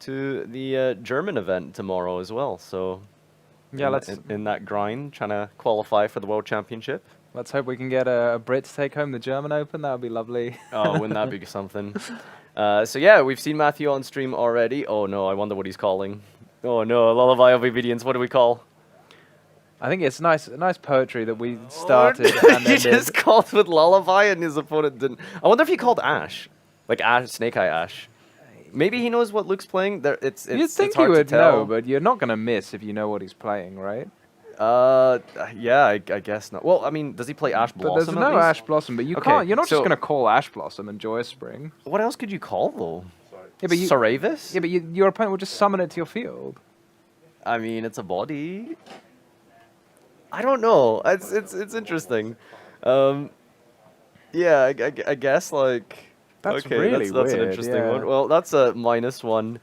to the German event tomorrow as well. So Yeah, let's in that grind, trying to qualify for the World Championship. let's hope we can get a Brit to take home the German Open. That would be lovely. Oh, wouldn't that be something? So yeah, we've seen Matthew on stream already. Oh no, I wonder what he's calling. Oh no, Lullaby of Obedience. What do we call? I think it's nice poetry that we started and You ended. just called with Lullaby and his opponent didn't. I wonder if he called Ash, like Ash, Snake Eye Ash. Maybe he knows what Luke's playing. There, it's You'd think it's he hard would to tell. know, but you're not gonna miss if you know what he's playing, right? Yeah, I guess not. Well, I mean, does he play Ash But Blossom? there's at no least? Ash Blossom. But you Okay, can't. You're not so- just gonna call Ash Blossom and Joyous Spring. What else could you call though? Yeah, but you, Saravis? yeah, but your opponent will just summon it to your field. I mean, it's a body. I don't know. It's interesting. Yeah, I guess like. That's okay, really that's an weird, interesting yeah. one. Well, that's a -1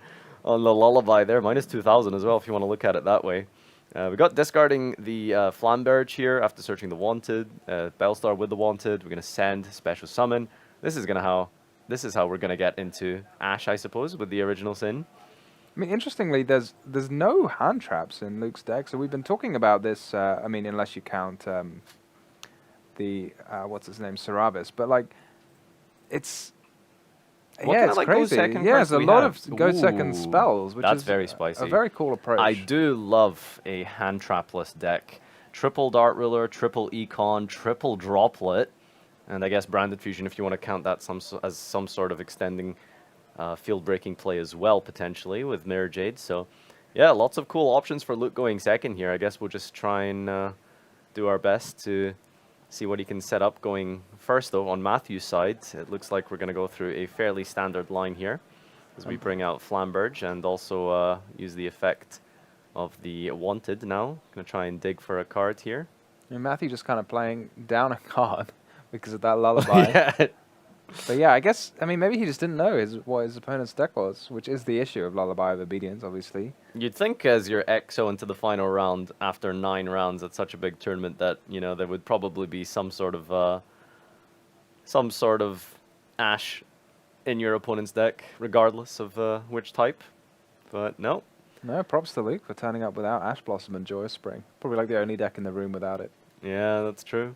on the Lullaby there, -2000 as well if you want to look at it that way. We got discarding the Flamberge here after searching the Wanted, Bellstar with the Wanted. We're gonna send Special Summon. This is how we're gonna get into Ash, I suppose, with the original Sin. I mean, interestingly, there's no hand traps in Luke's deck. So we've been talking about this. I mean, unless you count the what's his name, Saravis, but like, it's What yeah, kind it's of, like, go crazy. second Yeah, cards there's a do we lot have? of go second Ooh, spells, which that's is very spicy. a very cool approach. I do love a hand trapless deck. Triple Dart Ruler, triple Econ, triple Droplet, and I guess Branded Fusion if you want to count that as some sort of extending field breaking play as well, potentially, with Mirror Jade. So, yeah, lots of cool options for Luke going second here. I guess we'll just try and do our best to see what he can set up going first, though. On Matthew's side, it looks like we're going to go through a fairly standard line here as we bring out Flamberge and also use the effect of the Wanted now. Going to try and dig for a card here. I mean, Matthew just kind of playing down a card because of that lullaby. Yeah. But yeah, I guess, I mean, maybe he just didn't know what his opponent's deck was, which is the issue of Lullaby of Obedience, obviously. You'd think as you're EXO into the final round after 9 rounds at such a big tournament that, you know, there would probably be some sort of Ash in your opponent's deck, regardless of which type. But no. No, props to Luke for turning up without Ash Blossom and Joyous Spring. Probably like the only deck in the room without it. Yeah, that's true.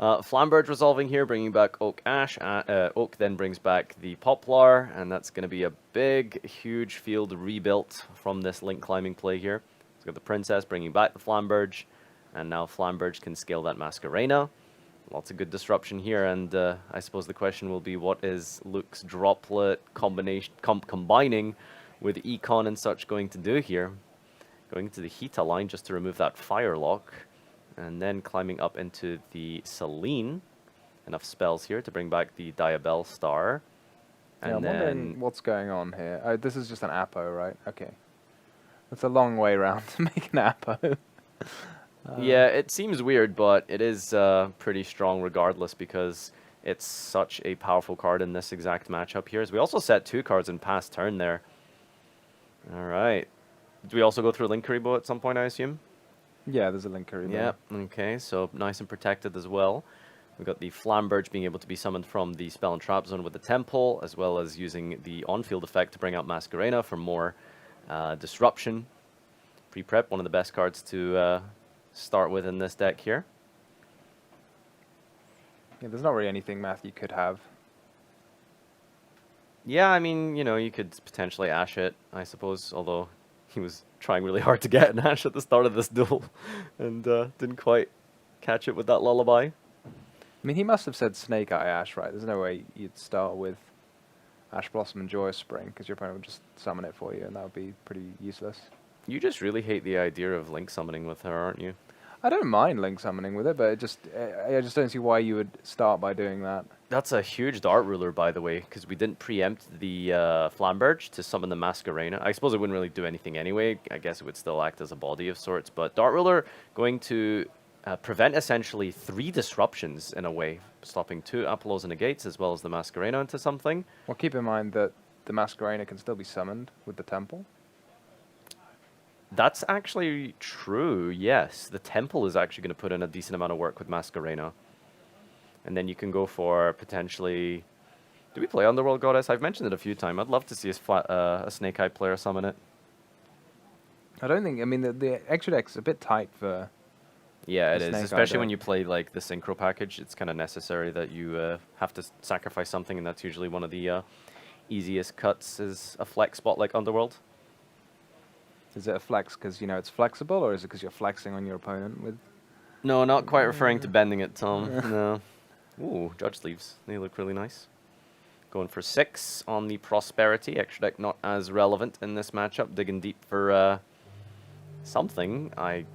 Flamberge resolving here, bringing back Oak Ash. Oak then brings back the Poplar, and that's going to be a big, huge field rebuilt from this link climbing play here. It's got the Princess bringing back the Flamberge, and now Flamberge can scale that Masquerena. Lots of good disruption here, and I suppose the question will be, what is Luke's Droplet combining with Econ and such going to do here? Going to the Hita line just to remove that Firelock. And then climbing up into the Selene. Enough spells here to bring back the Diabell Star. And Yeah, I'm then wondering what's going on here. Oh, this is just an Apo, right? Okay. That's a long way round to make an Apo. yeah, it seems weird, but it is pretty strong regardless because it's such a powerful card in this exact matchup here. As we also set 2 cards in past turn there. All right. Do we also go through Link Karibo at some point, I assume? Yeah, there's a linker there. Yeah, okay, so nice and protected as well. We've got the Flamberge being able to be summoned from the Spell and Trap Zone with the Temple, as well as using the on-field effect to bring out Masquerena for more disruption. Pre-prep, one of the best cards to start with in this deck here. Yeah, there's not really anything Matthew could have. Yeah, I mean, you know, you could potentially Ash it, I suppose, although he was trying really hard to get an Ash at the start of this duel and didn't quite catch it with that Lullaby. I mean, he must have said Snake Eye Ash, right? There's no way you'd start with Ash Blossom and Joyous Spring, because your opponent would just summon it for you, and that would be pretty useless. You just really hate the idea of Link summoning with her, aren't you? I don't mind Link summoning with it, but I just don't see why you would start by doing that. That's a huge Dart Ruler, by the way, because we didn't preempt the Flamberge to summon the Masquerena. I suppose it wouldn't really do anything anyway. I guess it would still act as a body of sorts. But Dart Ruler going to prevent essentially 3 disruptions in a way, stopping 2 Apollos and Negates as well as the Masquerena into something. Well, keep in mind that the Masquerena can still be summoned with the Temple. That's actually true, yes. The Temple is actually going to put in a decent amount of work with Masquerena. And then you can go for potentially Do we play Underworld Goddess? I've mentioned it a few times. I'd love to see a Snake Eye player summon it. I don't think. I mean, the extra deck's a bit tight for. Yeah, it The is. Snake Eye Especially when deck. you play like the synchro package, it's kind of necessary that you have to sacrifice something, and that's usually one of the easiest cuts is a flex spot like Underworld. Is it a flex because it's flexible, or is it because you're flexing on your opponent with? No, not quite referring to bending it, Tom. No. Ooh, Judge Sleeves. They look really nice. Going for 6 on the Prosperity. Extra deck not as relevant in this matchup. Digging deep for something. I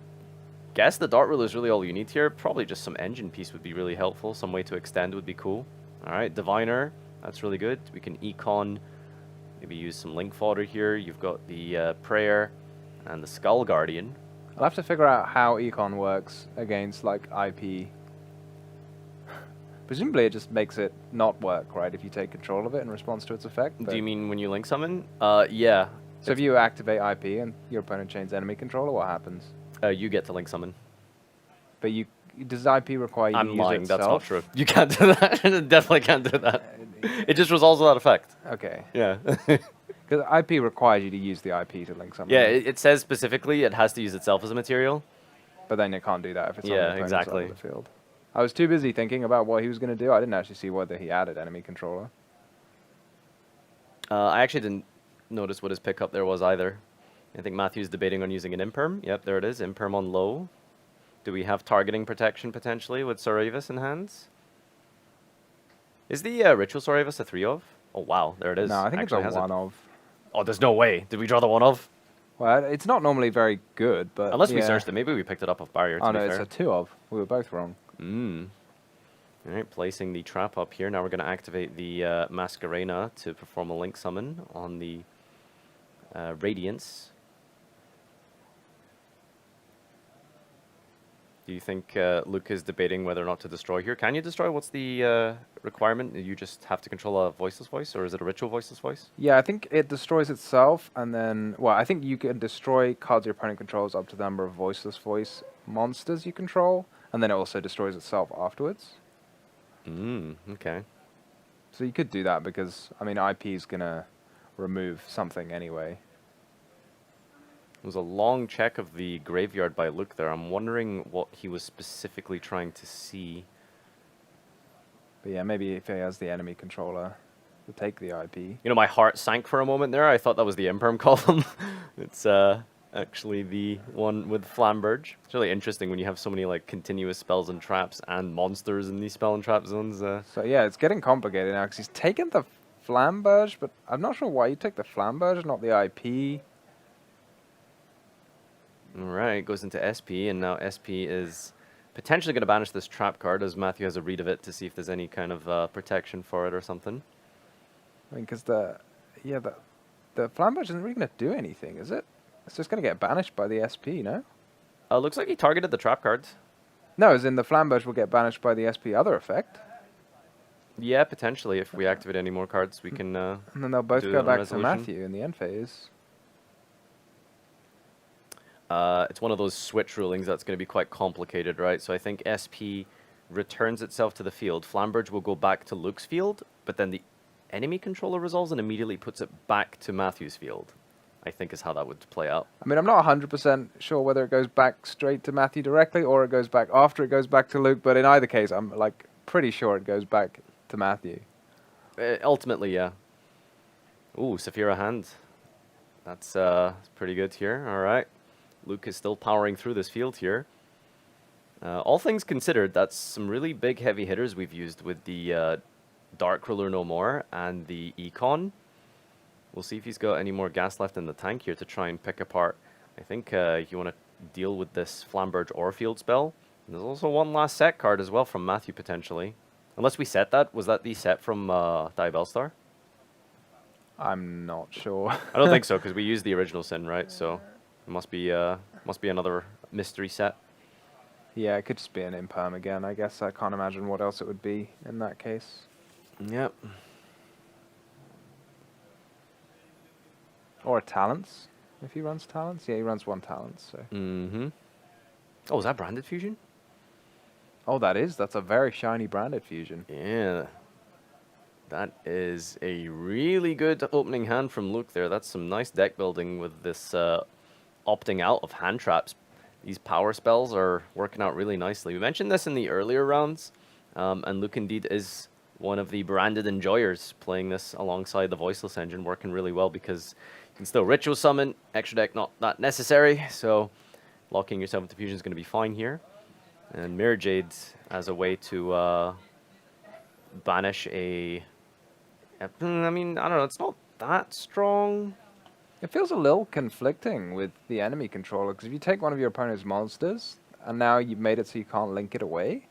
guess the Dart Ruler is really all you need here. Probably just some engine piece would be really helpful. Some way to extend would be cool. Alright, Diviner. That's really good. We can Econ. Maybe use some Link Fodder here. You've got the Prayer and the Skull Guardian. I'll have to figure out how Econ works against like IP. Presumably, it just makes it not work, right? If you take control of it in response to its effect. Do you mean when you Link Summon? Yeah. So if you activate IP and your opponent chains enemy controller, what happens? You get to Link Summon. But does IP require you to I'm use lying, it that's not itself? true. You can't do that. Definitely can't do that. It just resolves that effect. Okay. Yeah. Because IP requires you to use the IP to link something. Yeah, it says specifically it has to use itself as a material. But then it can't do that if it's on Yeah, the opponent's side exactly. of the field. I was too busy thinking about what he was going to do. I didn't actually see whether he added enemy controller. I actually didn't notice what his pickup there was either. I think Matthew's debating on using an Imperm. Yep, there it is. Imperm on low. Do we have targeting protection potentially with Soravis in hands? Is the Ritual Soravis a 3 of? Oh, wow, there it is. No, I think Actually it's has a it. 1 of. Oh, there's no way. Did we draw the 1 of? Well, it's not normally very good, but Unless we yeah. searched it. Maybe we picked it up off Barrier, to Oh be no, fair. it's a 2 of. We were both wrong. Alright, placing the trap up here. Now we're going to activate the Masquerena to perform a Link Summon on the Radiance. Do you think Luke is debating whether or not to destroy here? Can you destroy? What's the requirement? You just have to control a Voiceless Voice, or is it a Ritual Voiceless Voice? Yeah, I think it destroys itself, and then I think you can destroy cards your opponent controls up to the number of Voiceless Voice monsters you control, and then it also destroys itself afterwards. Okay. So you could do that because IP is gonna remove something anyway. It was a long check of the graveyard by Luke there. I'm wondering what he was specifically trying to see. But yeah, maybe if he has the enemy controller, to take the IP. You know, my heart sank for a moment there. I thought that was the Imperm column. It's actually the one with Flamberge. It's really interesting when you have so many like continuous spells and traps and monsters in these spell and trap zones. So yeah, it's getting complicated now because he's taken the Flamberge, but I'm not sure why you take the Flamberge, not the IP. Alright, goes into SP, and now SP is potentially going to banish this trap card as Matthew has a read of it to see if there's any kind of protection for it or something. I mean, because the Flamberge isn't really going to do anything, is it? It's just going to get banished by the SP, no? Looks like he targeted the trap cards. No, as in the Flamberge will get banished by the SP other effect. Yeah, potentially. If we activate any more cards, we can And then they'll both do go it on back to resolution. Matthew in the end phase. It's one of those switch rulings that's going to be quite complicated, right? So I think SP returns itself to the field. Flamberge will go back to Luke's field, but then the enemy controller resolves and immediately puts it back to Matthew's field, I think is how that would play out. I mean, I'm not 100% sure whether it goes back straight to Matthew directly or it goes back after it goes back to Luke, but in either case, I'm like pretty sure it goes back to Matthew. Ultimately, yeah. Ooh, Saphira hand. That's pretty good here. All right. Luke is still powering through this field here. All things considered, that's some really big heavy hitters we've used with the Dark Ruler No More and the Econ. We'll see if he's got any more gas left in the tank here to try and pick apart. I think you want to deal with this Flamberge or field spell. And there's also one last set card as well from Matthew potentially. Unless we set that. Was that the set from Diabellstar? I'm not sure. I don't think so, because we used the original Sin, right? So it must be another mystery set. Yeah, it could just be an Imperm again, I guess. I can't imagine what else it would be in that case. Yep. Or a Talents, if he runs Talents. Yeah, he runs one Talents, so. Oh, is that Branded Fusion? Oh, that's a very shiny branded fusion. Yeah. That is a really good opening hand from Luke there. That's some nice deck building with this opting out of hand traps. These power spells are working out really nicely. We mentioned this in the earlier rounds, and Luke indeed is one of the branded enjoyers playing this alongside the Voiceless engine, working really well because you can still ritual summon, extra deck not that necessary, so locking yourself into fusion is going to be fine here. And Mirror Jade as a way to banish a... I mean, I don't know, it's not that strong. It feels a little conflicting with the enemy controller, because if you take one of your opponent's monsters, and now you've made it so you can't link it away,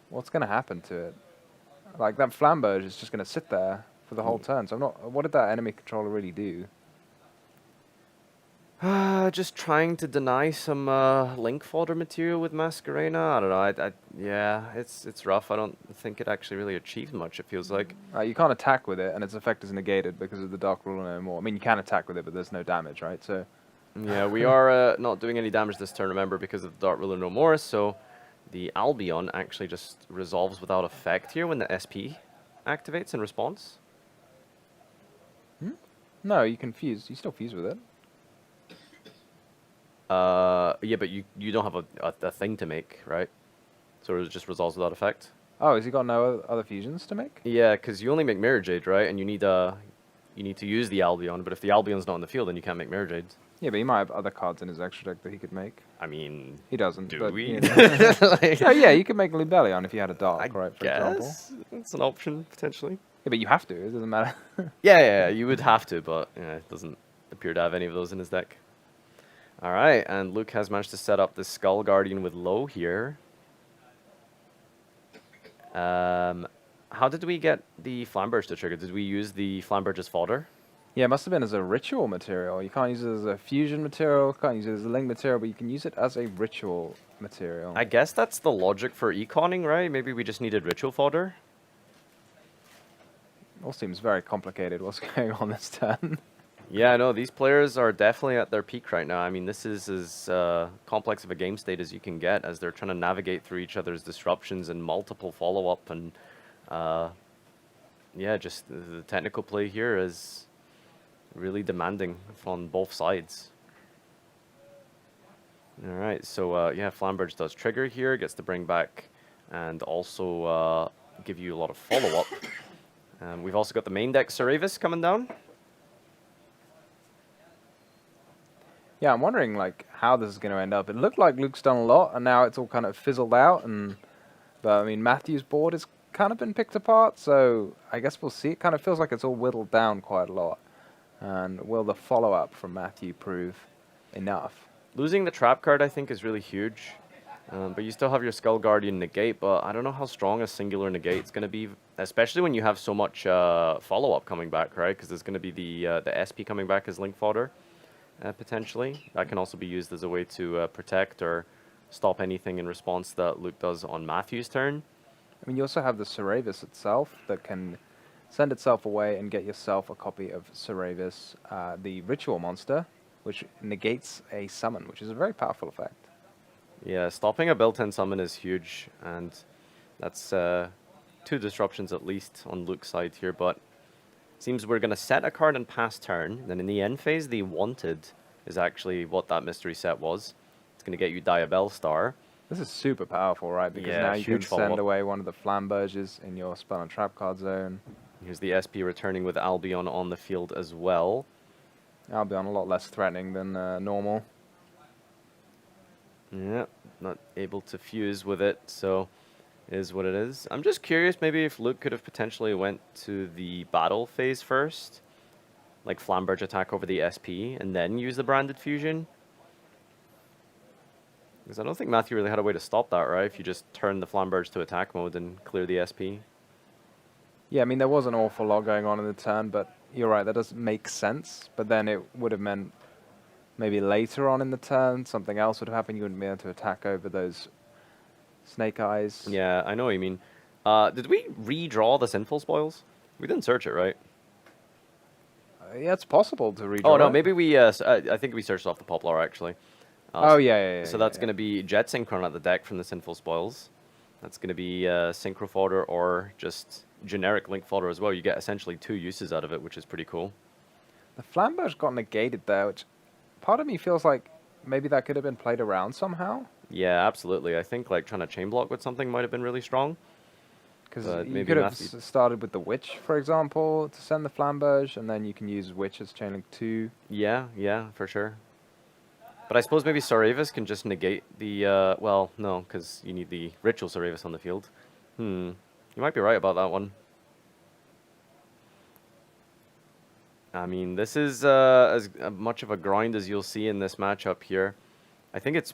what's going to happen to it? Like, that Flamberge is just going to sit there for the whole turn, so I'm not... What did that enemy controller really do? Just trying to deny some link fodder material with Masquerena. I don't know. Yeah, it's rough. I don't think it actually really achieves much. It feels like. You can't attack with it, and its effect is negated because of the Dark Ruler no more. I mean, you can attack with it, but there's no damage, right? So. Yeah, we are not doing any damage this turn. Remember, because of the Dark Ruler no more. So, the Albion actually just resolves without effect here when the SP activates in response. No, you can fuse. You still fuse with it. Yeah, but you don't have a thing to make, right? So it just resolves without effect. Oh, has he got no other fusions to make? Yeah, because you only make Mirror Jade, right? And you need to use the Albion. But if the Albion's not in the field, then you can't make Mirror Jade. Yeah, but he might have other cards in his extra deck that he could make. I mean, he doesn't. Do but, we? You know. Like, Oh, yeah, you could make Libellion if you had a dark, I right? For guess example. it's an option potentially. Yeah, but you have to. It doesn't matter. Yeah, you would have to, but yeah, it doesn't appear to have any of those in his deck. All right, and Luke has managed to set up the Skull Guardian with low here. How did we get the Flamberge to trigger? Did we use the Flamberge as fodder? Yeah, it must have been as a ritual material. You can't use it as a fusion material, can't use it as a link material, but you can use it as a ritual material. I guess that's the logic for econing, right? Maybe we just needed ritual fodder. All seems very complicated what's going on this turn. Yeah, no, these players are definitely at their peak right now. I mean, this is as complex of a game state as you can get as they're trying to navigate through each other's disruptions and multiple follow-up. And, yeah, just the technical play here is really demanding on both sides. All right, so, yeah, Flamberge does trigger here, gets to bring back and also give you a lot of follow-up. We've also got the main deck Saravis coming down. Yeah, I'm wondering like how this is going to end up. It looked like Luke's done a lot, and now it's all kind of fizzled out. But I mean, Matthew's board has kind of been picked apart, so I guess we'll see. It kind of feels like it's all whittled down quite a lot. And will the follow-up from Matthew prove enough? Losing the trap card, I think, is really huge. But you still have your Skull Guardian negate, but I don't know how strong a singular negate is going to be, especially when you have so much follow-up coming back, right? Because there's going to be the SP coming back as link fodder. Potentially. That can also be used as a way to protect or stop anything in response that Luke does on Matthew's turn. I mean, you also have the Saravis itself that can send itself away and get yourself a copy of Saravis, the ritual monster, which negates a summon, which is a very powerful effect. Yeah, stopping a built-in summon is huge, and that's 2 disruptions at least on Luke's side here, but seems we're going to set a card and pass turn. Then in the end phase, the Wanted is actually what that mystery set was. It's going to get you Diabell Star. This is super powerful, right? Because Yeah, now you can huge send follow-up. away one of the Flamberges in your spell and trap card zone. Here's the SP returning with Albion on the field as well. Albion a lot less threatening than normal. Yeah, not able to fuse with it, so is what it is. I'm just curious maybe if Luke could have potentially went to the battle phase first, like Flamberge attack over the SP, and then use the branded fusion. Because I don't think Matthew really had a way to stop that, right? If you just turn the Flamberge to attack mode and clear the SP. Yeah, I mean, there was an awful lot going on in the turn, but you're right, that does make sense. But then it would have meant maybe later on in the turn, something else would have happened. You wouldn't be able to attack over those Snake Eyes. Yeah, I know what you mean. Did we redraw the Sinful Spoils? We didn't search it, right? Yeah, it's possible to redraw Oh, no, it. maybe we... I think we searched off the Poplar, actually. Oh, yeah. So that's going to be Jet Synchron at the deck from the Sinful Spoils. That's going to be Synchro Fodder or just generic link fodder as well. You get essentially 2 uses out of it, which is pretty cool. The Flamberge got negated there, which part of me feels like maybe that could have been played around somehow. Yeah, absolutely. I think like trying to chain block with something might have been really strong. Because But you maybe could have Matthew- started with the Witch, for example, to send the Flamberge, and then you can use Witch as chain link 2. Yeah, yeah, for sure. But I suppose maybe Saravis can just negate the, well, no, because you need the Ritual Saravis on the field. You might be right about that one. I mean, this is as much of a grind as you'll see in this matchup here. I think it's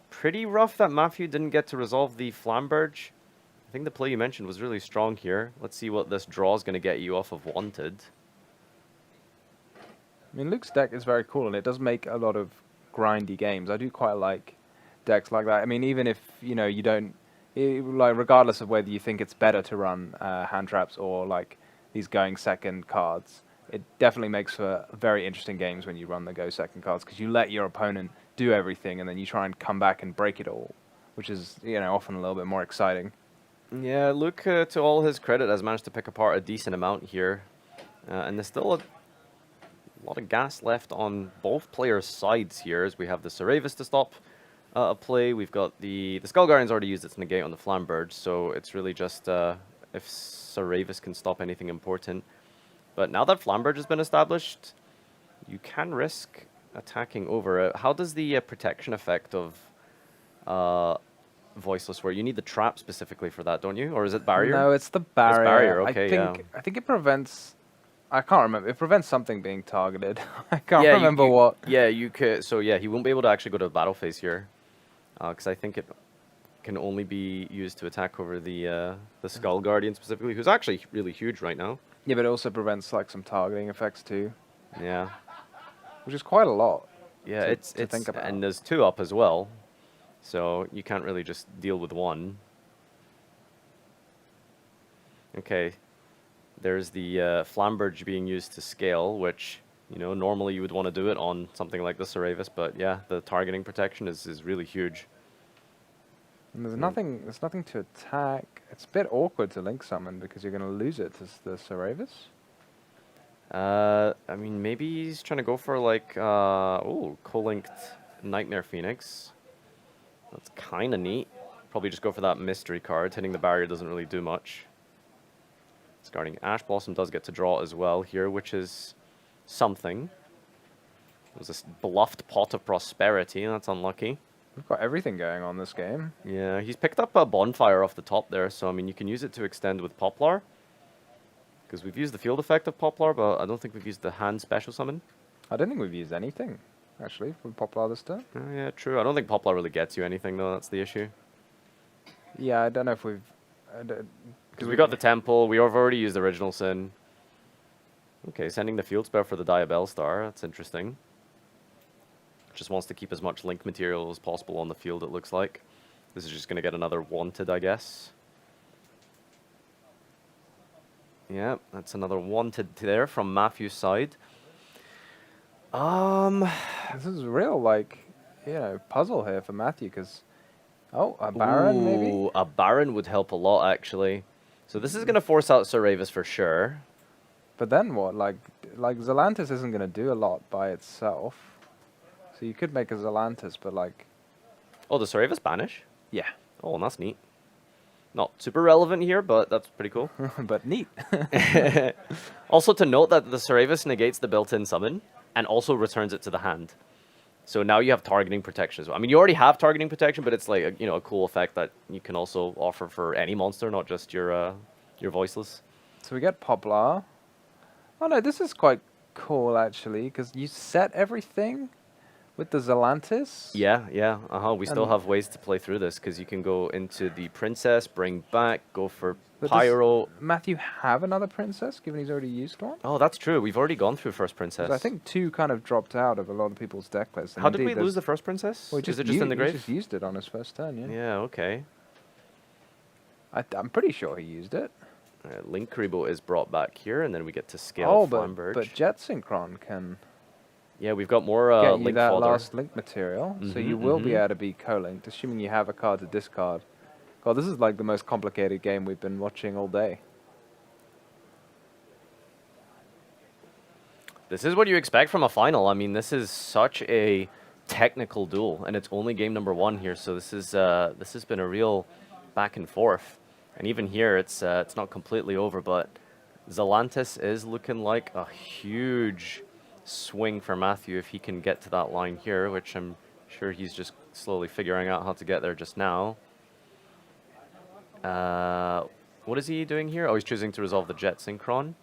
pretty rough that Matthew didn't get to resolve the Flamberge. I think the play you mentioned was really strong here. Let's see what this draw is going to get you off of Wanted. I mean, Luke's deck is very cool, and it does make a lot of grindy games. I do quite like decks like that. I mean, even if, you know, you don't... like, regardless of whether you think it's better to run hand traps or, like, these going second cards, it definitely makes for very interesting games when you run the go second cards, because you let your opponent do everything, and then you try and come back and break it all, which is, you know, often a little bit more exciting. Yeah, Luke, to all his credit, has managed to pick apart a decent amount here. And there's still a lot of gas left on both players' sides here, as we have the Saravis to stop a play. We've got the Skull Guardian's already used its negate on the Flamberge, so it's really just if Saravis can stop anything important. But now that Flamberge has been established, you can risk attacking over it. How does the protection effect of Voiceless work? You need the trap specifically for that, don't you? Or is it barrier? No, it's the barrier. barrier, okay, I think it prevents... I can't remember. It prevents something being targeted. I can't Yeah, remember what. Yeah, you could. So yeah, he won't be able to actually go to the battle phase here, because I think it can only be used to attack over the Skull Guardian specifically, who's actually really huge right now. Yeah, but it also prevents like some targeting effects too, Yeah, which is quite a lot. yeah, to it's think about. and there's 2 up as well, so you can't really just deal with 1. Okay, there's the Flamberge being used to scale, which, you know, normally you would want to do it on something like the Saravis, but yeah, the targeting protection is really huge. And there's nothing to attack. It's a bit awkward to link summon because you're going to lose it to the Saravis. I mean, maybe he's trying to go for like, co-linked Nightmare Phoenix. That's kind of neat. Probably just go for that mystery card. Hitting the barrier doesn't really do much. Discarding Ash Blossom does get to draw as well here, which is something. It was a bluffed Pot of Prosperity, and that's unlucky. We've got everything going on this game. Yeah, he's picked up a Bonfire off the top there, so I mean, you can use it to extend with Poplar. Because we've used the field effect of Poplar, but I don't think we've used the hand special summon. I don't think we've used anything, actually, from Poplar this turn. Oh, yeah, true. I don't think Poplar really gets you anything, though. That's the issue. Yeah, I don't know if we've... Because we got the Temple, we have already used Original Sin. Okay, sending the field spell for the Diabell Star, that's interesting. Just wants to keep as much link material as possible on the field, it looks like. This is just going to get another Wanted, I guess. Yeah, that's another Wanted there from Matthew's side. This is a real, like, you know, puzzle here for Matthew, because... Oh, a Baron, maybe? Ooh, a Baron would help a lot, actually. So this is going to force out Saravis for sure. But then what? Like Zelantis isn't going to do a lot by itself. So you could make a Zelantis, but like... Oh, the Saravis banish? Yeah. Oh, that's neat. Not super relevant here, but that's pretty cool. But neat. Also to note that the Saravis negates the built-in summon and also returns it to the hand. So now you have targeting protection as well. I mean, you already have targeting protection, but it's like a, you know, a cool effect that you can also offer for any monster, not just your Voiceless. So we get Poplar. Oh no, this is quite cool actually, because you set everything with the Zelantis. Yeah, yeah, We still And- have ways to play through this, because you can go into the Princess, bring back, go for But does Pyro. Matthew have another princess, given he's already used one? Oh, that's true. We've already gone through First 'Cause Princess. I think 2 kind of dropped out of a lot of people's deck lists. and How did we indeed lose the there's- First Princess? Well, Is it just in the He grave? just used it on his first turn, yeah. Yeah, okay. I'm pretty sure he used it. Link Karibo is brought back here, and then we get to scale Oh, Flamberge. but Jet Synchron can Yeah, we've got more get you link that fodder. last link material, so you will be able to be co-linked, assuming you have a card to discard. God, this is like the most complicated game we've been watching all day. This is what you expect from a final. I mean, this is such a technical duel, and it's only game number 1 here, so this has been a real back and forth. And even here, it's not completely over, but Zelantis is looking like a huge swing for Matthew if he can get to that line here, which I'm sure he's just slowly figuring out how to get there just now. What is he doing here? Oh, he's choosing to resolve the jet synchron.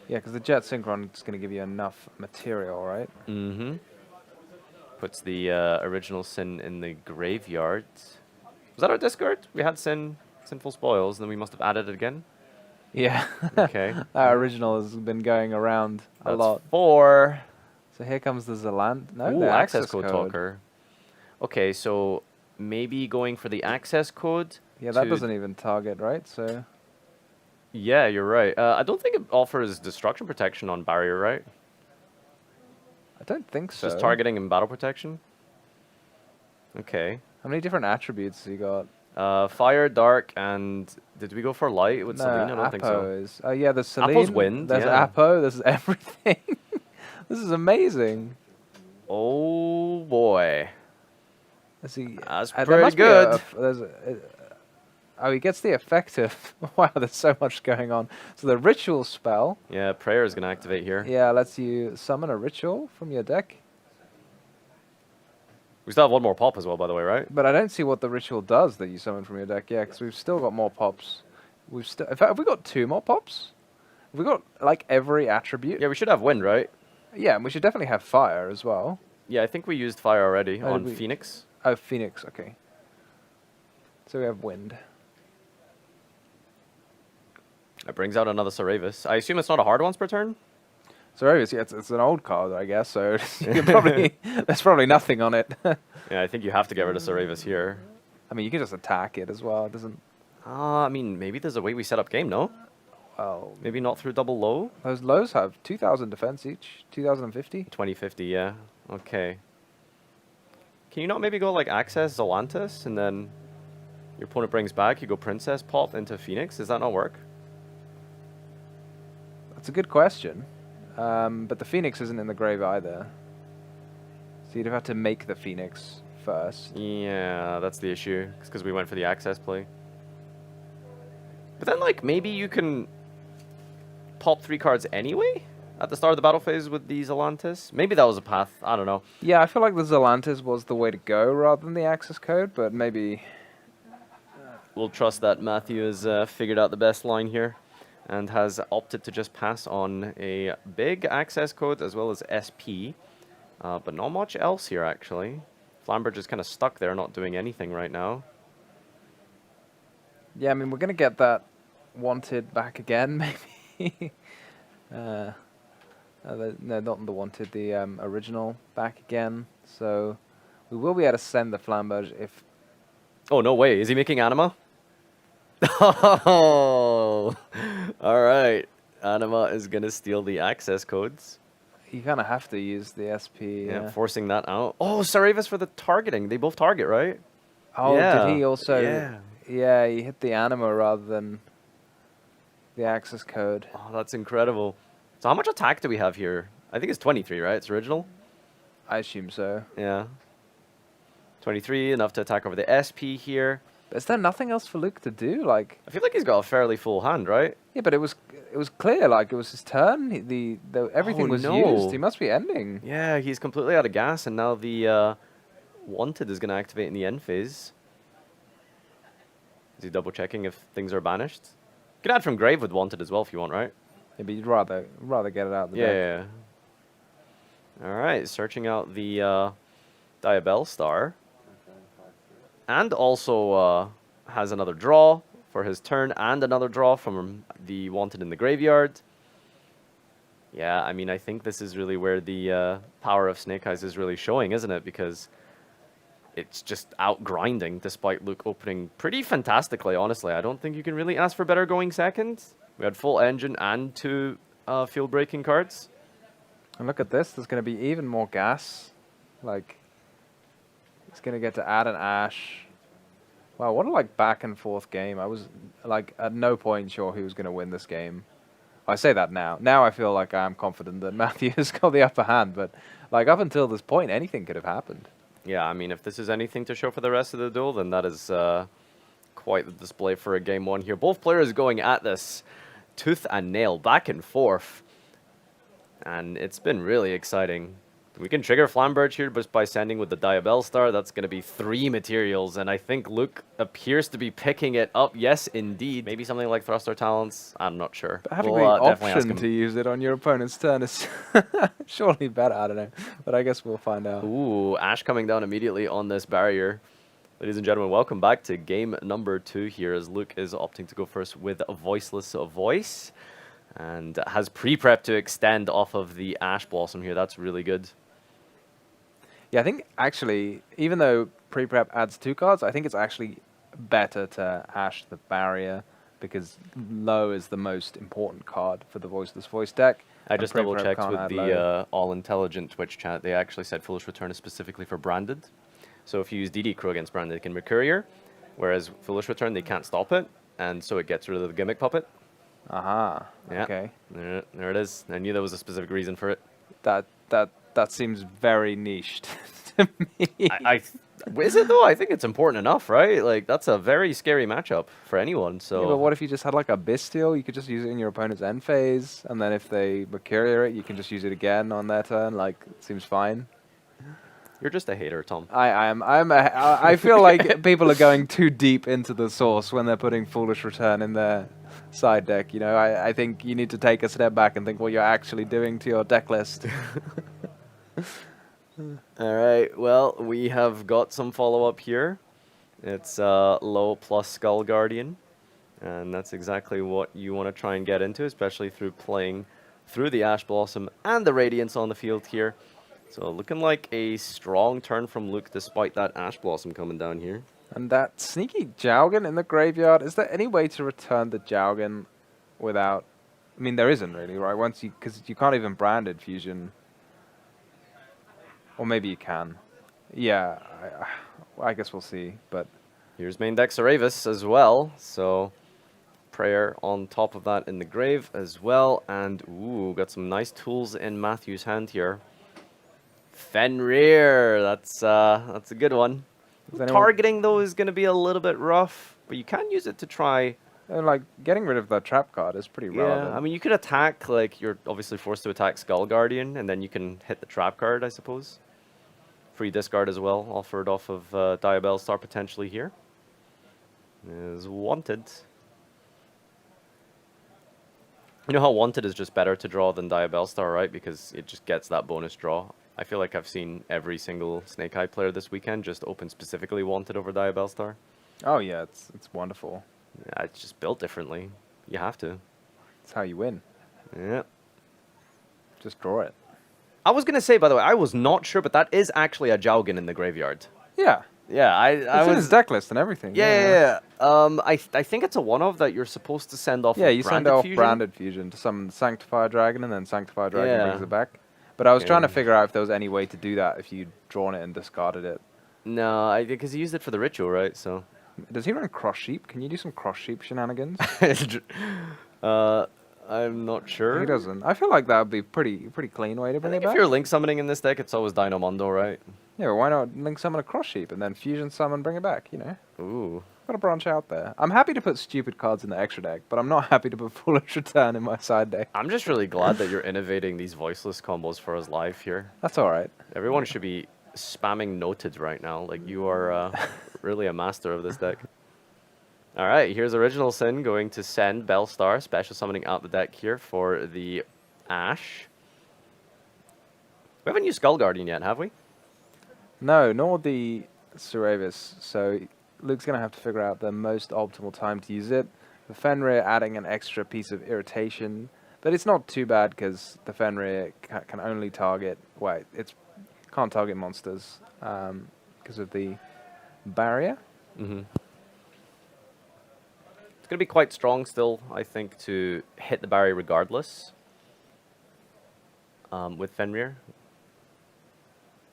Yeah, because the jet synchron is going to give you enough material, right? Mm-hmm. Puts the original Sin in the graveyard. Was that our discard? We had Sinful Spoils, and then we must have added it again. Yeah. Okay. Our original has been going around a That's lot. 4. So here comes the Zelant. No, Ooh, the access code talker. Okay, so maybe going for the access code. Yeah, that doesn't even target, right? So. Yeah, you're right. I don't think it offers destruction protection on barrier, right? I don't think It's so. just targeting and battle protection. Okay. How many different attributes you got? Fire, dark, and did we go for light with No, Selene? I don't think so. Is. Oh yeah, there's Selene. Apple's wind, There's yeah. Apo. There's everything. This is amazing. Oh boy. Let's see. That's there pretty must be good. Oh, he gets the effective. Wow, there's so much going on. So the ritual spell. Yeah, prayer is gonna activate here. Yeah, lets you summon a ritual from your deck. We still have one more pop as well, by the way, right? But I don't see what the ritual does that you summon from your deck. Yeah, because we've still got more pops. In fact, have we got 2 more pops? Have we got like every attribute? Yeah, we should have wind, right? Yeah, and we should definitely have fire as well. Yeah, I think we used fire already Oh, on did we? Phoenix. Oh, Phoenix. Okay. So we have wind. It brings out another Saravis. I assume it's not a hard once per turn? So obviously it's an old card, I guess. So you can probably there's probably nothing on it. Yeah, I think you have to get rid of Saravis here. I mean, you can just attack it as well. It doesn't. I mean, maybe there's a way we set up game, no? Well, Maybe not through double low? those lows have 2,000 defense each. 2,050. 2050, yeah. Okay. Can you not maybe go like Access Zelantis and then your opponent brings back, you go Princess Pop into Phoenix? Does that not work? That's a good question. But the Phoenix isn't in the grave either. So you'd have to make the Phoenix first. Yeah, that's the issue. It's because we went for the Access play. But then, like, maybe you can pop 3 cards anyway at the start of the battle phase with the Zelantis? Maybe that was a path. I don't know. Yeah, I feel like the Zelantis was the way to go rather than the access code, but maybe... We'll trust that Matthew has figured out the best line here and has opted to just pass on a big access code as well as SP. But not much else here, actually. Flambridge is kind of stuck there, not doing anything right now. Yeah, I mean, we're going to get that wanted back again, maybe. No, not the wanted, the original back again. So we will be able to send the Flamberge if... Oh, no way. Is he making Anima? Oh, all right. Anima is going to steal the access codes. You kind of have to use the SP. Yeah, forcing that out. Oh, Saravis for the targeting. They both target, right? Oh, Yeah. did he also... Yeah. Yeah, he hit the Anima rather than the access code. Oh, that's incredible. So how much attack do we have here? I think it's 23, right? It's original? I assume so. Yeah. 23, enough to attack over the SP here. But is there nothing else for Luke to do? Like, I feel like he's got a fairly full hand, right? yeah, but it was clear. Like, it was his turn. Everything Oh, was no. used. He must be ending. Yeah, he's completely out of gas, and now the Wanted is going to activate in the end phase. Is he double checking if things are banished? You can add from Grave with Wanted as well if you want, right? Yeah, but you'd rather get it out of the Yeah, deck. yeah, yeah. All right, searching out the Diabell Star. And also has another draw for his turn and another draw from the Wanted in the graveyard. Yeah, I mean, I think this is really where the power of Snake Eyes is really showing, isn't it? Because it's just out grinding despite Luke opening pretty fantastically, honestly. I don't think you can really ask for better going second. We had full engine and 2 field breaking cards. And look at this. There's going to be even more gas. Like, it's going to get to add an Ash. Wow, what a like back and forth game. I was like at no point sure who was going to win this game. I say that now. Now I feel like I am confident that Matthew has got the upper hand, but like up until this point, anything could have happened. Yeah, I mean, if this is anything to show for the rest of the duel, then that is quite the display for a game one here. Both players going at this tooth and nail, back and forth. And it's been really exciting. We can trigger Flamberge here just by sending with the Diabell Star. That's going to be 3 materials, and I think Luke appears to be picking it up. Yes, indeed. Maybe something like Thruster Talents. I'm not sure. But having We'll, the definitely ask option him. to use it on your opponent's turn is surely better. I don't know, but I guess we'll find out. Ooh, Ash coming down immediately on this barrier. Ladies and gentlemen, welcome back to game number 2 here as Luke is opting to go first with a Voiceless Voice and has pre-prep to extend off of the Ash Blossom here. That's really good. Yeah, I think actually, even though pre-prep adds 2 cards, I think it's actually better to Ash the barrier because low is the most important card for the Voiceless Voice deck. I and just pre-prep double-checked can't with add the low. all-intelligent Twitch chat. They actually said Foolish Return is specifically for Branded. So if you use DD Crow against Branded, it can Mercurier, whereas Foolish Return, they can't stop it, and so it gets rid of the Gimmick Puppet. Aha. Yeah. Okay. There it is. I knew there was a specific reason for it. That seems very niched to me. Is it though? I think it's important enough, right? Like that's a very scary matchup for anyone. So. Yeah, but what if you just had like a Bestial? You could just use it in your opponent's end phase, and then if they Mercurier it, you can just use it again on their turn. Like, it seems fine. You're just a hater, Tom. I feel like people are going too deep into the source when they're putting Foolish Return in their side deck. You know, I think you need to take a step back and think what you're actually doing to your deck list. All right. Well, we have got some follow-up here. It's low plus Skull Guardian, and that's exactly what you want to try and get into, especially through playing through the Ash Blossom and the Radiance on the field here. So looking like a strong turn from Luke despite that Ash Blossom coming down here. And that sneaky Jowgen in the graveyard, is there any way to return the Jowgen without... I mean, there isn't really, right? Because you can't even Branded Fusion. Or maybe you can. Yeah, I guess we'll see, but... Here's main deck Saravis as well, so Prayer on top of that in the grave as well. And, ooh, got some nice tools in Matthew's hand here. Fenrir, that's a good one. Targeting though is going to be a little bit rough, but you can use it to try. And like getting rid of that trap card is pretty relevant. Yeah, I mean you could attack, like you're obviously forced to attack Skull Guardian, and then you can hit the trap card, I suppose. Free discard as well, offered off of Diabell Star potentially here. Is Wanted. You know how Wanted is just better to draw than Diabell Star, right? Because it just gets that bonus draw. I feel like I've seen every single Snake Eye player this weekend just open specifically Wanted over Diabell Star. Oh yeah, it's wonderful. Yeah, it's just built differently. You have to. It's how you win. Yeah. Just draw it. I was going to say, by the way, I was not sure, but that is actually a Jowgen in the graveyard. Yeah. Yeah, I It's in his deck list and everything. Yeah. I think it's a one-of that you're supposed to send off. Yeah, you send off Fusion. Branded Fusion to summon Sanctifier Dragon, and then Sanctifier Dragon Yeah. brings it back. But I was trying to Yeah. figure out if there was any way to do that if you'd drawn it and discarded it. No, because he used it for the ritual, right? So. Does he run Cross Sheep? Can you do some Cross Sheep shenanigans? I'm not sure. He doesn't. I feel like that would be pretty clean way to I bring it think back. if you're link summoning in this deck, it's always Dinomondo, right? Yeah, but why not link summon a Cross Sheep and then Fusion summon, bring it back, you know? Ooh. Gotta branch out there. I'm happy to put stupid cards in the extra deck, but I'm not happy to put Foolish Return in my side deck. I'm just really glad that you're innovating these voiceless combos for us live here. That's alright. Everyone should be spamming Noted right now. Like, you are really a master of this deck. All right, here's Original Sin going to send Bellstar, special summoning out the deck here for the Ash. We haven't used Skull Guardian yet, have we? No, nor the Saravis, so Luke's going to have to figure out the most optimal time to use it. The Fenrir adding an extra piece of irritation, but it's not too bad because the Fenrir can only target... Wait, it can't target monsters because of the barrier. Mm-hmm. It's going to be quite strong still, I think, to hit the barrier regardless with Fenrir.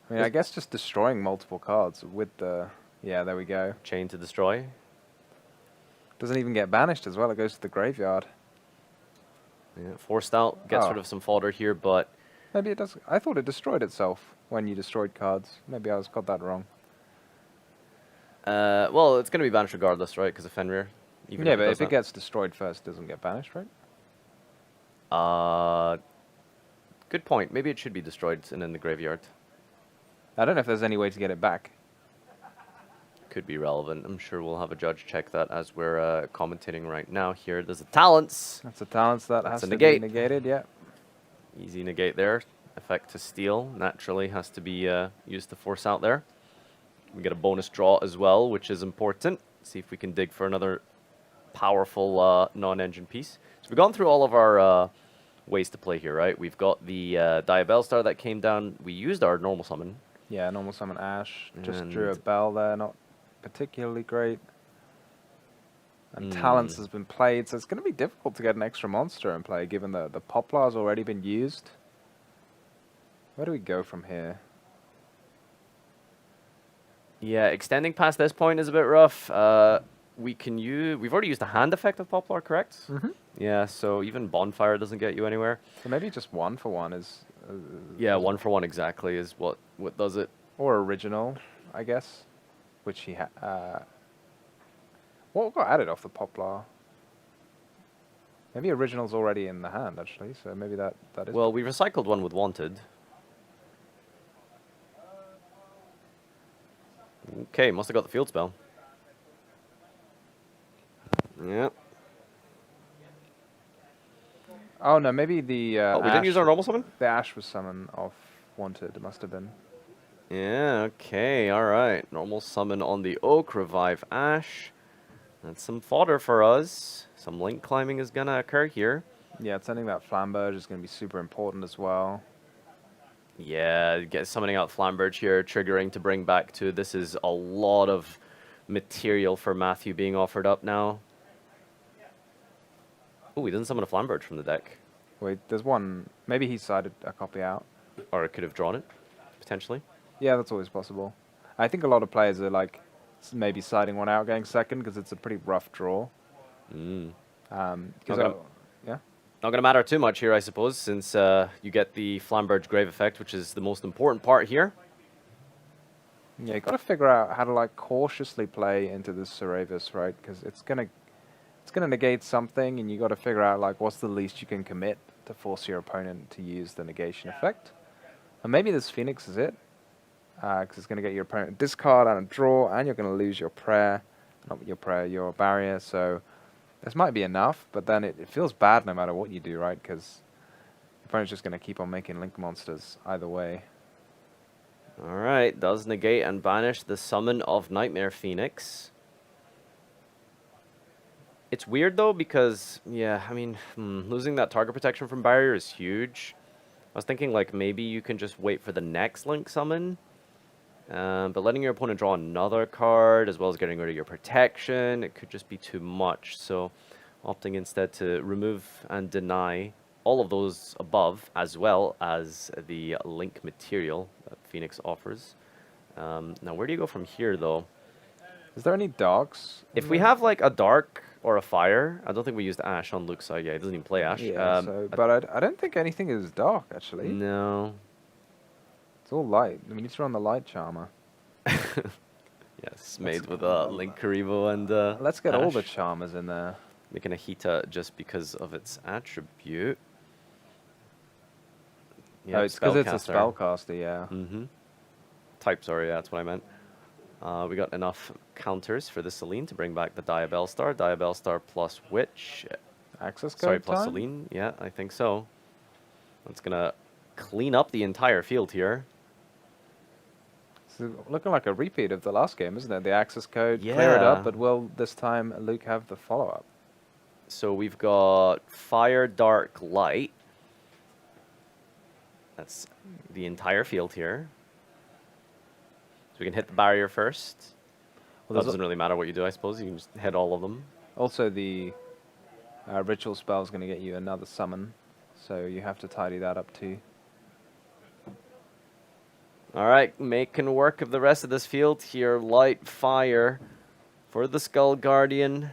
I mean, I guess just destroying multiple cards with the... Yeah, there we go. Chain to destroy. Doesn't even get banished as well. It goes to the graveyard. Yeah, forced out, gets rid Oh. of some fodder here, but Maybe it does. I thought it destroyed itself when you destroyed cards. Maybe I got that wrong. well, it's going to be banished regardless, right? Because of Fenrir. Even Yeah, if it but does if it that. gets destroyed first, it doesn't get banished, right? Good point. Maybe it should be destroyed and in the graveyard. I don't know if there's any way to get it back. Could be relevant. I'm sure we'll have a judge check that as we're commentating right now here. There's the talents. That's a talent that That's has a to negate. be negated, yeah. Easy negate there. Effect to steal naturally has to be used to force out there. We get a bonus draw as well, which is important. See if we can dig for another powerful non-engine piece. So we've gone through all of our ways to play here, right? We've got the Diabell Star that came down. We used our normal summon. Yeah, normal summon Ash. Just drew a And- bell there, not particularly great. And Talents has been played, so it's going to be difficult to get an extra monster in play, given the Poplar's already been used. Where do we go from here? Yeah, extending past this point is a bit rough. We can use. We've already used the hand effect of Poplar, correct? Mm-hmm. Yeah, so even Bonfire doesn't get you anywhere. So maybe just 1-for-1 is... Yeah, is- 1-for-1 exactly is what does it. Or Original, I guess. Which he what got added off the Poplar? Maybe Original's already in the hand, actually, so maybe that is... Well, we recycled one with Wanted. Okay, must have got the field spell. Yeah. Oh, no, maybe the Oh, we didn't use our normal summon? The Ash was summon off Wanted, it must have been. Yeah, okay, alright. Normal summon on the Oak, revive Ash. That's some fodder for us. Some link climbing is gonna occur here. Yeah, sending that Flamberge is going to be super important as well. Yeah, get summoning out Flamberge here, triggering to bring back to. This is a lot of material for Matthew being offered up now. Oh, he didn't summon a Flamberge from the deck. Wait, there's one. Maybe he sided a copy out. Or it could have drawn it, potentially. Yeah, that's always possible. I think a lot of players are like maybe siding one out, going second, because it's a pretty rough draw. Mm. Because yeah. Not going to matter too much here, I suppose, since you get the Flamberge Grave effect, which is the most important part here. Yeah, you got to figure out how to like cautiously play into this Ceravis, right? Because it's gonna negate something, and you got to figure out like what's the least you can commit to force your opponent to use the negation effect. And maybe this Phoenix is it, because it's going to get your opponent discard and a draw, and you're going to lose your prayer, not your prayer, your barrier. So this might be enough, but then it feels bad no matter what you do, right? Because your opponent's just going to keep on making link monsters either way. Alright, does negate and banish the summon of Nightmare Phoenix. It's weird though because, yeah, I mean, losing that target protection from barrier is huge. I was thinking like maybe you can just wait for the next link summon. But letting your opponent draw another card as well as getting rid of your protection, it could just be too much. So opting instead to remove and deny all of those above as well as the link material that Phoenix offers. Now where do you go from here though? Is there any darks? If we have like a dark or a fire, I don't think we used Ash on Luke's side. Yeah, he doesn't even play Ash. Yeah, but I don't think anything is dark actually. No. It's all light. We need to run the light charmer. Yes, made with Link Karibo and Let's get all the Ash. charmers in there. Making a Hita just because of its attribute. Oh, it's because it's a spellcaster. spellcaster, yeah. Mm-hmm. Type, sorry, yeah, that's what I meant. We got enough counters for the Celine to bring back the Diabell Star. Diabell Star plus Witch. Access code Sorry, plus time? Celine. Yeah, I think so. That's going to clean up the entire field here. It's looking like a repeat of the last game, isn't it? The access code, clear it up, Yeah. but will this time Luke have the follow-up? So we've got Fire, Dark, Light. That's the entire field here. So we can hit the barrier first. Well, That there's doesn't really matter what you do, I suppose. You can just hit all of them. also the ritual spell is going to get you another summon, so you have to tidy that up too. All right, making work of the rest of this field here. Light, Fire for the Skull Guardian.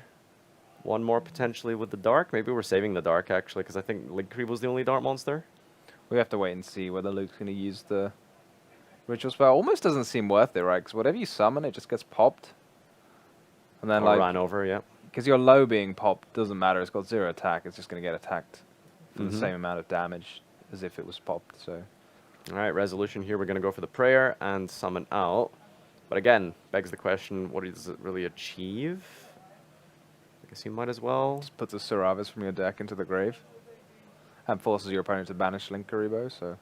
One more potentially with the Dark. Maybe we're saving the Dark, actually, because I think Linkreeb was the only Dark monster. We have to wait and see whether Luke's going to use the ritual spell. Almost doesn't seem worth it, right? Because whatever you summon, it just gets popped. And then, Or ran over, yeah. because your low being popped doesn't matter. It's got 0 attack. It's just going to get attacked for the same amount of damage as if it was popped. So, All right, resolution here. We're going to go for the prayer and summon out. But again, begs the question, what does it really achieve? I guess you might as well. just put the Saravis from your deck into the grave. And forces your opponent to banish Linkaribo, so...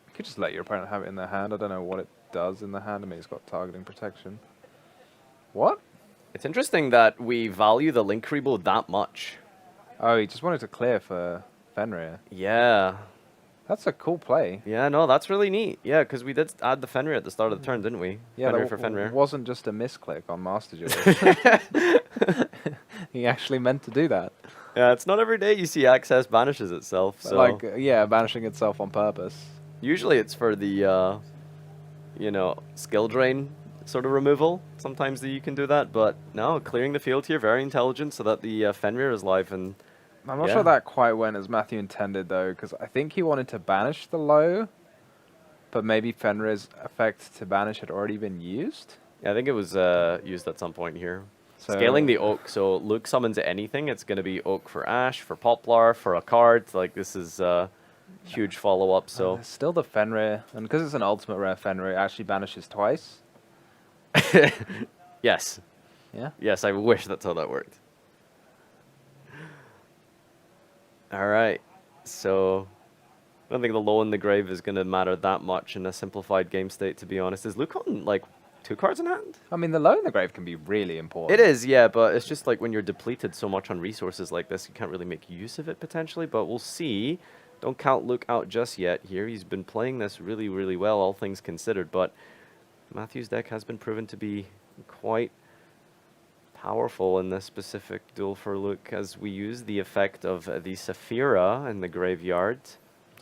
You could just let your opponent have it in their hand. I don't know what it does in the hand. I mean, it's got targeting protection. What? It's interesting that we value the Linkreeb that much. Oh, he just wanted to clear for Fenrir. Yeah. That's a cool play. Yeah, no, that's really neat. Yeah, because we did add the Fenrir at the start of the turn, didn't we? Yeah, Fenrir that for Fenrir. wasn't just a misclick on Master Duel. He actually meant to do that. Yeah, it's not every day you see Access banishes itself. So Like, yeah, banishing itself on purpose. usually it's for the, you know, skill drain sort of removal. Sometimes you can do that, but no, clearing the field here, very intelligent, so that the Fenrir is live. And I'm not yeah. sure that quite went as Matthew intended, though, because I think he wanted to banish the low, but maybe Fenrir's effect to banish had already been used. Yeah, I think it was used at some point here. So Scaling the Oak, so Luke summons anything, it's going to be Oak for Ash, for Poplar, for a card. Like, this is huge follow-up, so... still the Fenrir, and because it's an ultimate rare Fenrir, it actually banishes twice. Yes. Yeah? Yes, I wish that's how that worked. All right, so I don't think the low in the grave is going to matter that much in a simplified game state, to be honest. Is Luke on, like, 2 cards in hand? I mean, the low in the grave can be really important. It is, yeah, but it's just like when you're depleted so much on resources like this, you can't really make use of it potentially, but we'll see. Don't count Luke out just yet here. He's been playing this really, really well, all things considered, but Matthew's deck has been proven to be quite powerful in this specific duel for Luke as we use the effect of the Saphira in the graveyard.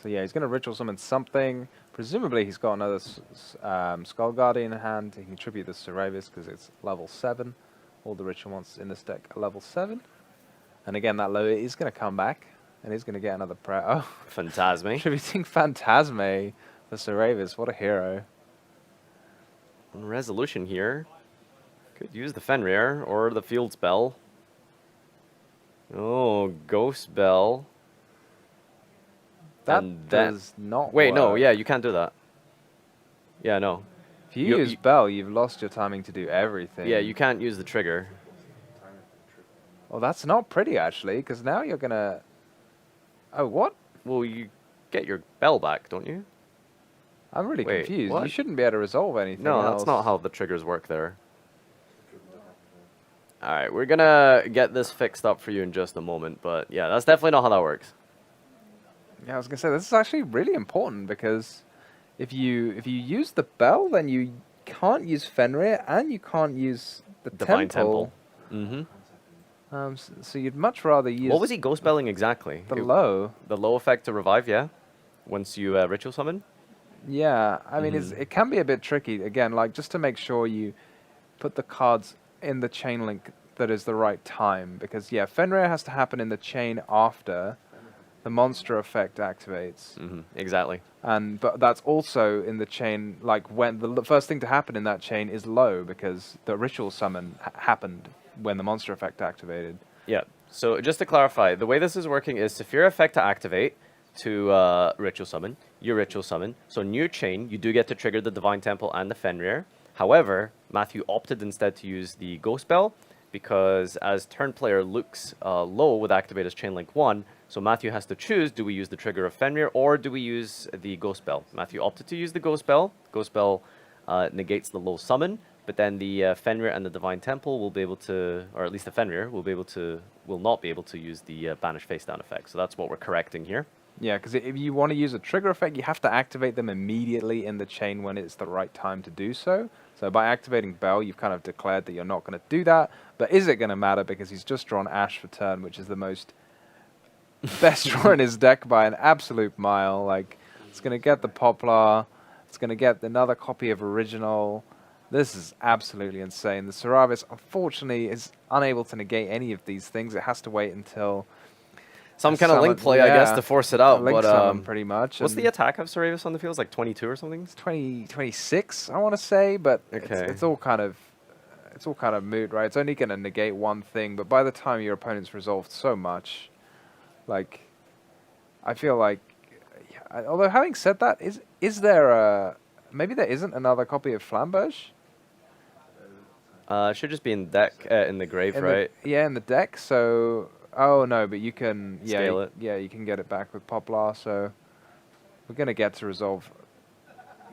So yeah, he's going to ritual summon something. Presumably he's got another Skull Guardian in hand. He can tribute the Saravis because it's level 7. All the ritual monsters in this deck are level 7. And again, that low is going to come back. And he's going to get another prayer. Oh, Phantasme. tributing Phantasme for Saravis. What a hero. On resolution here. Could use the Fenrir or the field spell. Oh, Ghost Bell. That And then- does not Wait, no, work. yeah, you can't do that. Yeah, no. If you You- use Bell, you've lost your timing to do everything. Yeah, you can't use the trigger. Well, that's not pretty, actually, because now you're going to... Oh, what? Well, you get your bell back, don't you? I'm really Wait, confused. You what? shouldn't be able to resolve anything No, else. that's not how the triggers work there. Alright, we're gonna get this fixed up for you in just a moment, but yeah, that's definitely not how that works. Yeah, I was going to say, this is actually really important, because if you use the Bell, then you can't use Fenrir, and you can't use the Divine Temple. Mm-hmm. So you'd much rather use What was he ghost belling exactly? the low. The low effect to revive, yeah? Once you ritual summon? Yeah, I mean, Mm-hmm. it can be a bit tricky. Again, like, just to make sure you put the cards in the chain link that is the right time. Because, yeah, Fenrir has to happen in the chain after the monster effect activates. Mm-hmm. Exactly. But that's also in the chain, like, when the first thing to happen in that chain is low, because the ritual summon happened when the monster effect activated. Yeah. So just to clarify, the way this is working is Saphira effect to activate to ritual summon. You ritual summon. So new chain, you do get to trigger the Divine Temple and the Fenrir. However, Matthew opted instead to use the Ghost Bell because as turn player Luke's low would activate as Chain Link 1. So Matthew has to choose, do we use the trigger of Fenrir or do we use the Ghost Bell? Matthew opted to use the Ghost Bell. Ghost Bell negates the low summon. But then the Fenrir and the Divine Temple will be able to, or at least the Fenrir will not be able to use the banish face down effect. So that's what we're correcting here. Yeah, because if you want to use a trigger effect, you have to activate them immediately in the chain when it's the right time to do so. So by activating Bell, you've kind of declared that you're not going to do that. But is it going to matter? Because he's just drawn Ash for turn, which is the most best draw in his deck by an absolute mile. Like, it's going to get the Poplar. It's going to get another copy of Original. This is absolutely insane. The Saravis, unfortunately, is unable to negate any of these things. It has to wait until Some kind of link play, I guess, to force it a out. link But summon, pretty much. what's the attack of Saravis on the field? It's like 22 or something? It's 26, I want to say, but Okay. it's all kind of moot, right? It's only going to negate one thing, but by the time your opponent's resolved so much, like, I feel like, although having said that, is there a, maybe there isn't another copy of Flamberge? It should just be in deck, in the grave, right? Yeah, in the deck, so, oh no, but you can, Scale it. Yeah, you can get it back with Poplar, so we're going to get to resolve,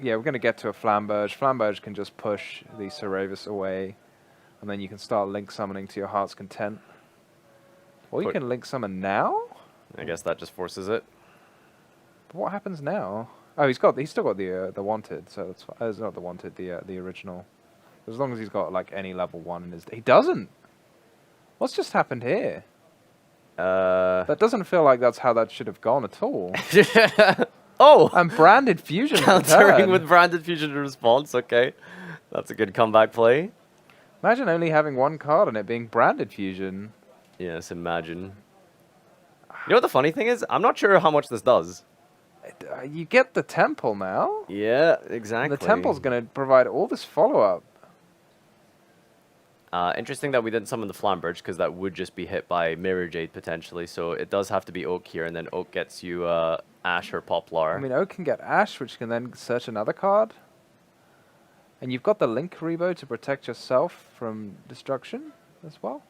yeah, we're going to get to a Flamberge. Flamberge can just push the Saravis away, and then you can start link summoning to your heart's content. Or you can link summon now? I guess that just forces it. But what happens now? Oh, he's still got the wanted, so that's fine. It's not the wanted, the original. As long as he's got like any level 1 in his, he doesn't. What's just happened here? That doesn't feel like that's how that should have gone at all. Oh, And branded fusion countering return. with branded fusion response. Okay, that's a good comeback play. Imagine only having one card and it being branded fusion. Yes, imagine. You know what the funny thing is? I'm not sure how much this does. You get the temple now. Yeah, exactly. And the temple's going to provide all this follow-up. Interesting that we didn't summon the Flamberge, because that would just be hit by Mirror Jade potentially. So it does have to be Oak here, and then Oak gets you Ash or Poplar. I mean, Oak can get Ash, which can then search another card. And you've got the Link Rebo to protect yourself from destruction as well.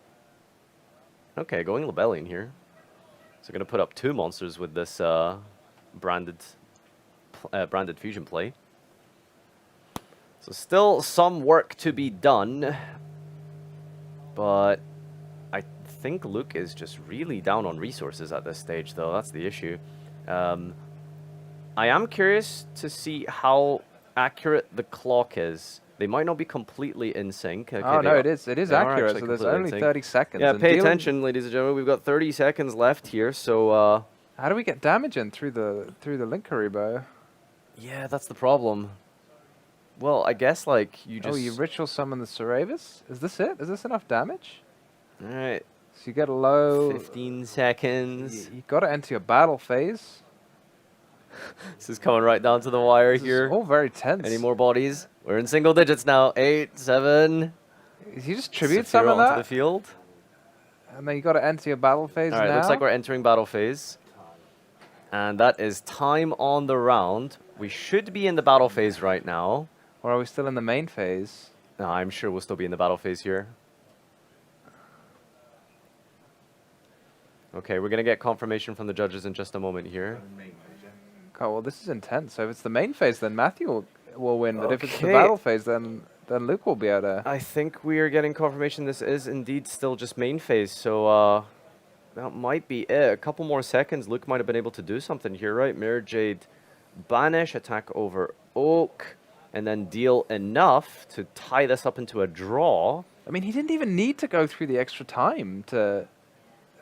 Okay, going Lebellion here. So going to put up 2 monsters with this branded fusion play. So still some work to be done. But I think Luke is just really down on resources at this stage, though. That's the issue. I am curious to see how accurate the clock is. They might not be completely in sync. Okay, Oh, no, it is. It is they are accurate, actually so there's completely in only sync. 30 seconds. Yeah, and pay dealing- attention, ladies and gentlemen. We've got 30 seconds left here, so... How do we get damage in through the Link Rebo? yeah, that's the problem. Well, I guess, like, you just... Oh, you ritual summon the Saravis? Is this it? Is this enough damage? Alright, So you get a low... 15 seconds. You got to enter your battle phase. This is coming right down to the wire This here. is all very tense. Any more bodies? We're in single digits now. 8, 7. Is he just tribute Saphira summon onto that? the field. And then you got to enter your battle phase Alright, now? looks like we're entering battle phase. And that is time on the round. We should be in the battle phase right now. Or are we still in the main phase? No, I'm sure we'll still be in the battle phase here. Okay, we're going to get confirmation from the judges in just a moment here. Oh, well, this is intense. So if it's the main phase, then Matthew will win. But if it's the Okay. battle phase, then Luke will be able to... I think we are getting confirmation this is indeed still just main phase, so that might be it. A couple more seconds, Luke might have been able to do something here, right? Mirror Jade, banish, attack over Oak, and then deal enough to tie this up into a draw. I mean, he didn't even need to go through the extra time to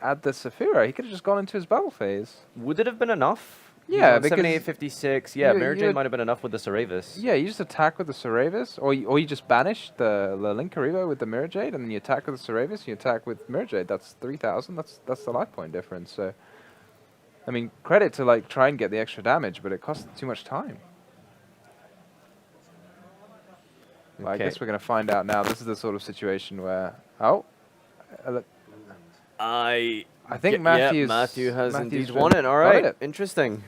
add the Saphira. He could have just gone into his battle phase. Would it have been enough? Yeah, He's on because 78-56. Yeah, Mirror you- Jade might have been enough with the Saravis. Yeah, you just attack with the Saravis, or you just banish the Link Karibo with the Mirror Jade, and then you attack with the Saravis, you attack with Mirror Jade. That's 3,000. That's the life point difference. So, I mean, credit to like try and get the extra damage, but it costs too much time. Well, I Okay. guess we're gonna find out now. This is the sort of situation where look, I I think yeah, Matthew Matthew has Matthew's indeed won it. All got right, it. interesting.